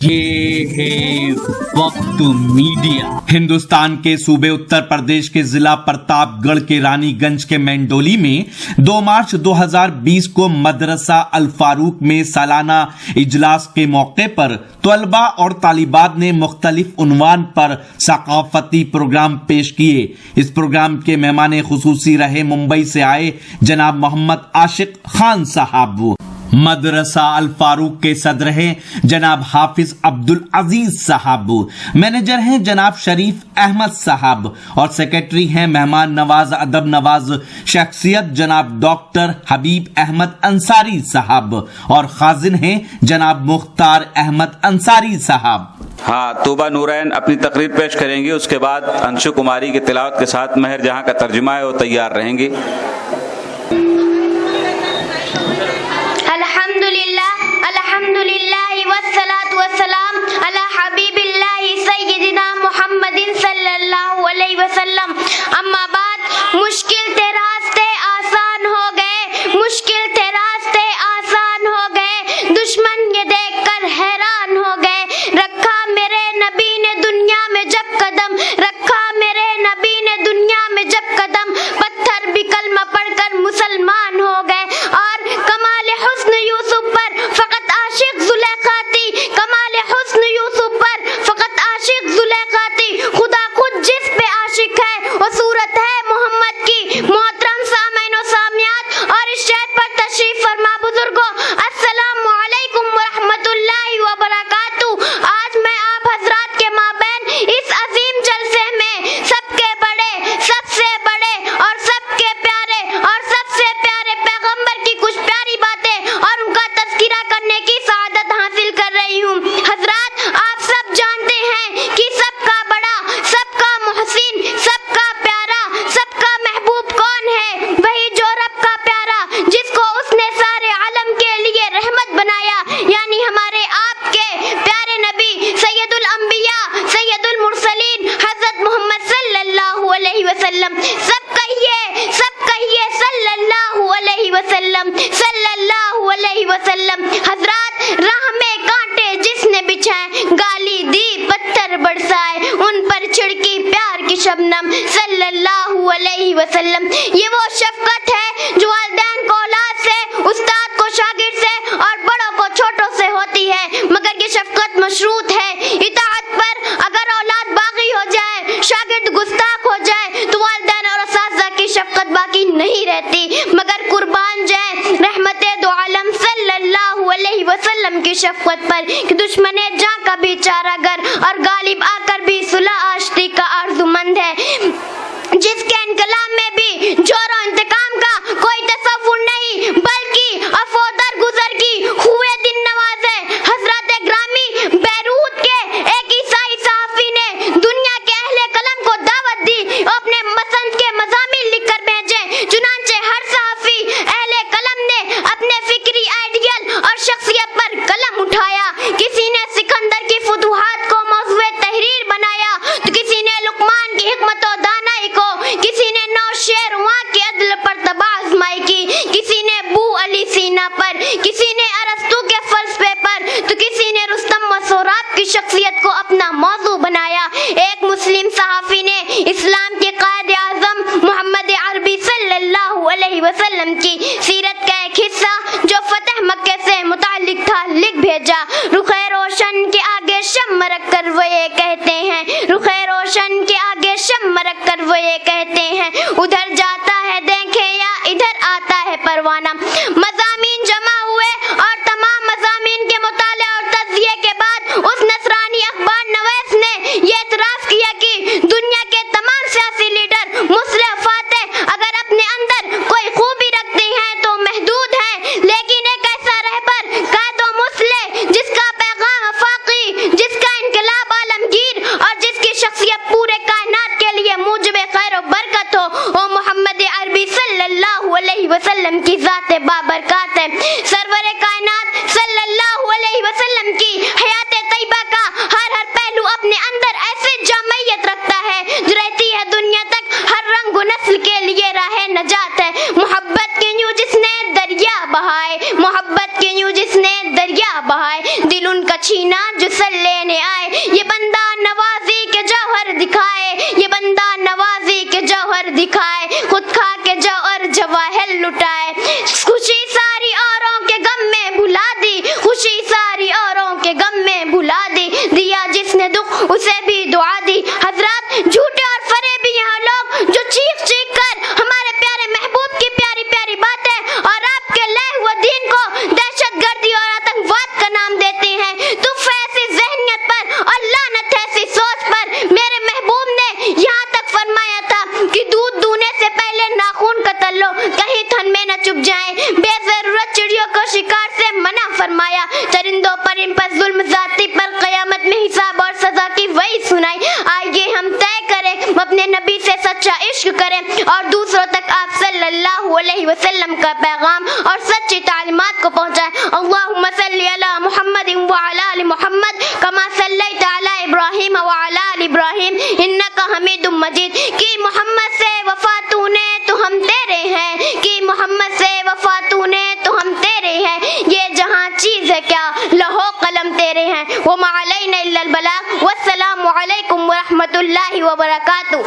یہ ہے وقت میڈیا۔ ہندوستان کے صوبے اتر پردیش کے ضلع پرتاپ گڑھ کے رانی گنج کے مینڈولی میں 2 مارچ 2020 کو مدرسہ الفاروق میں سالانہ اجلاس کے موقع پر طلباء اور طالبات نے مختلف عنوان پر ثقافتی پروگرام پیش کیے۔ اس پروگرام کے مہمان خصوصی رہے ممبئی سے آئے جناب محمد عاشق خان صاحب۔ مدرسہ الفاروق کے صدر ہیں جناب حافظ عبدالعزیز صاحب، مینیجر ہیں جناب شریف احمد صاحب اور سیکرٹری ہیں مہمان نواز ادب نواز شخصیت جناب ڈاکٹر حبیب احمد انصاری صاحب اور خازن ہیں جناب مختار احمد انصاری صاحب۔ طوبہ نورین اپنی تقریر پیش کریں گے، اس کے بعد انشو کماری کی تلاوت کے ساتھ مہر جہاں کا ترجمہ ہے وہ تیار رہیں گے۔ الحمدللہ والصلاة والسلام علی حبیب اللہ سیدنا محمد صلی اللہ علیہ وسلم۔ اما بعد، مشکل تھے راستے آسان ہو گئے، مشکل تھے راستے آسان ہو گئے، دشمن یہ دیکھ کر حیران ہو گئے۔ رکھا میرے نبی نے دنیا میں جب قدم، رکھا میرے نبی نے دنیا میں جب قدم، پتھر بھی کلمہ پڑھ کر مسلمان ہو گئے۔ اور کمال حسن یوسف پر فقط عاشق زلیخا تھی، کمال حسن یوسف پر فقط عاشق زلیخا تھی، خدا خود جس پہ عاشق ہے وہ صورت ہے محمد کی۔ محترم سامعین و سامعات اور اس شہر پر تشریف فرما بزرگوں، السلام علیکم ورحمۃ اللہ وبرکاتہ۔ آج میں آپ حضرات کے مابین اس عظیم جلسے میں سب کے بڑے، سب سے بڑے اور سب کے پیارے اور سب سے پیارے پیغمبر کی کچھ پیاری باتیں اور ان کا تذکرہ کرنے کی سعادت حاصل کر رہی ہوں۔ حضرات، آپ سب جانتے ہیں کہ سب کا بڑا، سب کا محسن، سب کا پیارا، سب کا محبوب کون ہے؟ وہی جو رب کا پیارا، جس کو اس نے سارے عالم کے لیے رحمت بنایا، یعنی ہمارے آپ کے پیارے نبی سید الانبیاء سید المرسلین حضرت محمد صلی اللہ علیہ وسلم۔ سب کہیے صلی اللہ علیہ وسلم، صلی اللہ علیہ وسلم۔ حضرات، راہ میں کانٹے جس نے بچھائے، گالی دی پتھر برسائے، ان پر چھڑکی پیار کی شبنم، صلی اللہ علیہ وسلم۔ یہ وہ شفقت ہے جو والدین کو اولاد سے، استاد کو شاگرد سے اور بڑوں کو چھوٹوں سے ہوتی ہے، مگر یہ شفقت مشروط ہے اطاعت پر۔ اگر اولاد باغی ہو جائے، شاگرد گستاخ ہو جائے تو والدین اور اساتذہ کی شفقت باقی نہیں رہتی، مگر قربان جائے رحمت دو عالم صلی اللہ علیہ وسلم کی شفقت پر کہ دشمن جاں کا بھی چارہ گر اور غالب آ کر بھی صلح آشتی کا آرزومند ہے، جس کے انقلاب میں بھی جور و انتقام کا کوئی تصور نہیں بلکہ عفو در گزر کی ہوئے دن نوازے۔ حضرت گرامی، بیروت کے ایک عیسائی صحافی نے دنیا کے اہل قلم کو دعوت دی اپنے پسند کے مضامین لکھ کر بھیجیں، چنانچہ ہر صحافی اہل قلم نے اپنے فکری آئیڈیل اور شخصیت پر قلم اٹھایا۔ کسی نے سکندر کی فتوحات کو موضوع تحریر بنایا تو کسی نے لقمان کی حکمت و دانائی کو، کسی نے نوشیروان کے عدل پر طبع آزمائی کی، کسی نے بو علی سینا پر، کسی نے ارسطو کے فلسفے پر تو کسی نے رستم و سہراب کی شخصیت کو اپنا موضوع بنایا۔ ایک مسلم صحافی نے اسلام کے قائد اعظم محمد عربی صلی اللہ علیہ وسلم کی سیرت کا ایک حصہ جو فتح مکہ سے متعلق تھا لکھ بھیجا۔ رخ روشن کے آگے شمع رکھ کر وہ یہ کہتے ہیں، رخ روشن کے آگے شمع رکھ کر وہ یہ کہتے ہیں، ادھر جاتا ہے دیکھیں یا ادھر آتا ہے پروانہ۔ مضامین جمع ہوئے اور تمام مضامین کے مطالعہ اور تجزیے کے بعد اس نصرانی اخبار نویس نے یہ اعتراف کیا کہ دنیا کے تمام سیاسی لیڈر مصلح فاتح اگر اپنے اندر کوئی خوبی رکھتے ہیں تو محدود ہیں، لیکن ایک ایسا رہبر قائد و مصلح جس کا پیغام جہاں جو سر لینے آئے، یہ بندہ نوازی کے جوہر دکھائے، یہ بندہ نوازی کے جوہر دکھائے، خود کھا کے جوہر جواہر لٹائے، خوشی ساری اوروں کے غم میں بھلا دی، خوشی ساری اوروں کے غم میں بھلا دی، دیا جس نے دکھ اسے بھی دعا دی۔ حضرات، جھوٹے اور فریبی یہاں لوگ جو چیخ چیخ کر ہمارے پیارے محبوب کی پیاری پیاری باتیں اور آپ کے لائے ہوئے دین کو دہشت گردی اور آتنکواد کا نام دیتے ہیں، تو ایسی ذہنیت پر اور لعنت ایسی سوچ پر میرے محبوب نے یہاں تک فرمایا تھا کہ دودھ دونے سے پہلے ناخون کتر لو، کہیں تھن میں نہ چپ جائیں، بے ضرورت چڑیوں کو شکار سے منع فرمایا، چرندوں پر ان پر ظلم ذاتی پر قیامت میں حساب اور سزا کی وہی سنائی۔ آئیے ہم طے کریں، اپنے نبی سے سچا عشق کریں اور دوسروں تک آپ صلی اللہ علیہ وسلم کا پیغام اور سچی تعلیمات کو پہنچائیں۔ اللہم صلی علی محمد وعلی آل محمد کما صلیت علی ابراہیم وعلی آل ابراہیم انک حمید مجید۔ کہ محمد سے وفا تو نے تو ہم تیرے ہیں، کہ محمد سے وفا تو نے تو ہم تیرے ہیں، یہ جہاں چیز ہے کیا لوح و قلم تیرے ہیں۔ وما علینا الا البلاغ، والسلام علیکم ورحمۃ اللہ وبرکاتہ۔